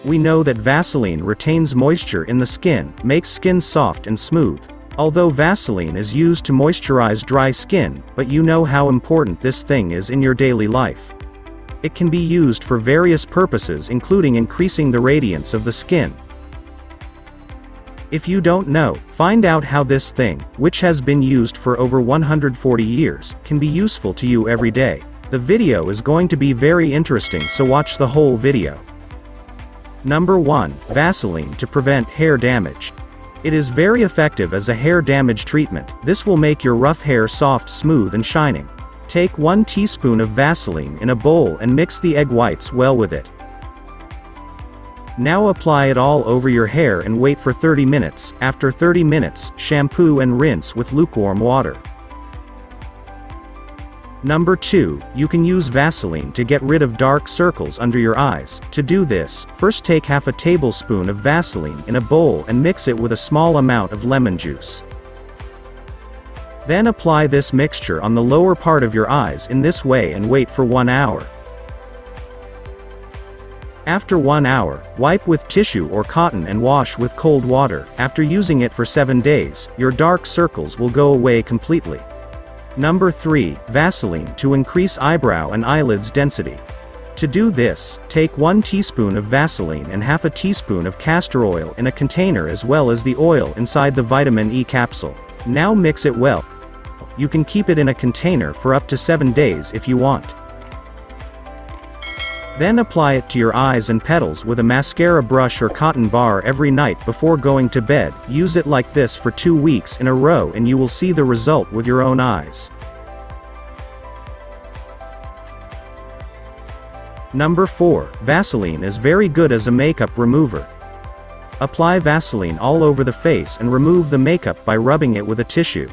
We know that Vaseline retains moisture in the skin, makes skin soft and smooth. Although Vaseline is used to moisturize dry skin, but you know how important this thing is in your daily life. It can be used for various purposes, including increasing the radiance of the skin. If you don't know, find out how this thing, which has been used for over 140 years, can be useful to you every day. The video is going to be very interesting, so watch the whole video. Number 1. Vaseline to prevent hair damage. It is very effective as a hair damage treatment. This will make your rough hair soft, smooth and shining. Take 1 teaspoon of Vaseline in a bowl and mix the egg whites well with it. Now apply it all over your hair and wait for 30 minutes. After 30 minutes, shampoo and rinse with lukewarm water. Number 2, you can use Vaseline to get rid of dark circles under your eyes. To do this, first take half a tablespoon of Vaseline in a bowl and mix it with a small amount of lemon juice. Then apply this mixture on the lower part of your eyes in this way and wait for 1 hour. After 1 hour, wipe with tissue or cotton and wash with cold water. After using it for 7 days, your dark circles will go away completely. Number 3, Vaseline to increase eyebrow and eyelids density. To do this, take 1 teaspoon of Vaseline and half a teaspoon of castor oil in a container as well as the oil inside the vitamin E capsule. Now mix it well. You can keep it in a container for up to 7 days if you want. Then apply it to your eyes and petals with a mascara brush or cotton bar every night before going to bed. Use it like this for 2 weeks in a row and you will see the result with your own eyes. Number 4, Vaseline is very good as a makeup remover. Apply Vaseline all over the face and remove the makeup by rubbing it with a tissue.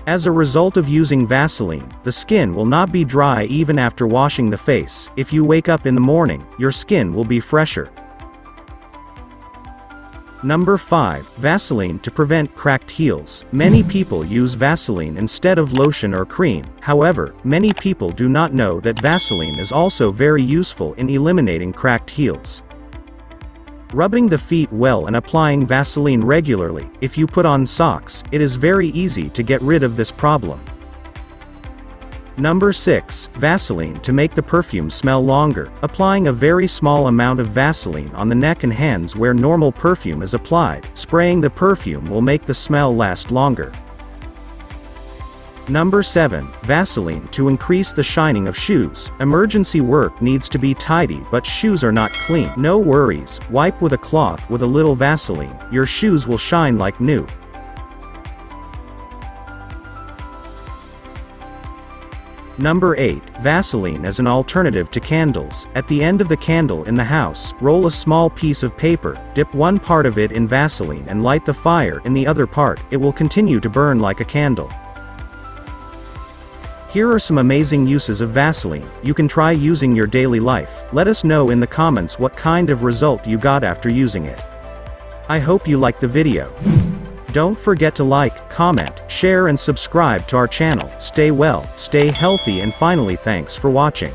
As a result of using Vaseline, the skin will not be dry even after washing the face. If you wake up in the morning, your skin will be fresher. Number 5, Vaseline to prevent cracked heels. Many people use Vaseline instead of lotion or cream. However, many people do not know that Vaseline is also very useful in eliminating cracked heels. Rubbing the feet well and applying Vaseline regularly. If you put on socks, it is very easy to get rid of this problem. Number 6, Vaseline to make the perfume smell longer. Applying a very small amount of Vaseline on the neck and hands where normal perfume is applied. Spraying the perfume will make the smell last longer. Number 7, Vaseline to increase the shining of shoes. Emergency work needs to be tidy but shoes are not clean. No worries, wipe with a cloth with a little Vaseline. Your shoes will shine like new. Number 8, Vaseline as an alternative to candles. At the end of the candle in the house, roll a small piece of paper, dip one part of it in Vaseline and light the fire in the other part. It will continue to burn like a candle. Here are some amazing uses of Vaseline you can try using your daily life. Let us know in the comments what kind of result you got after using it. I hope you liked the video. Don't forget to like, comment, share and subscribe to our channel. Stay well, stay healthy and finally thanks for watching.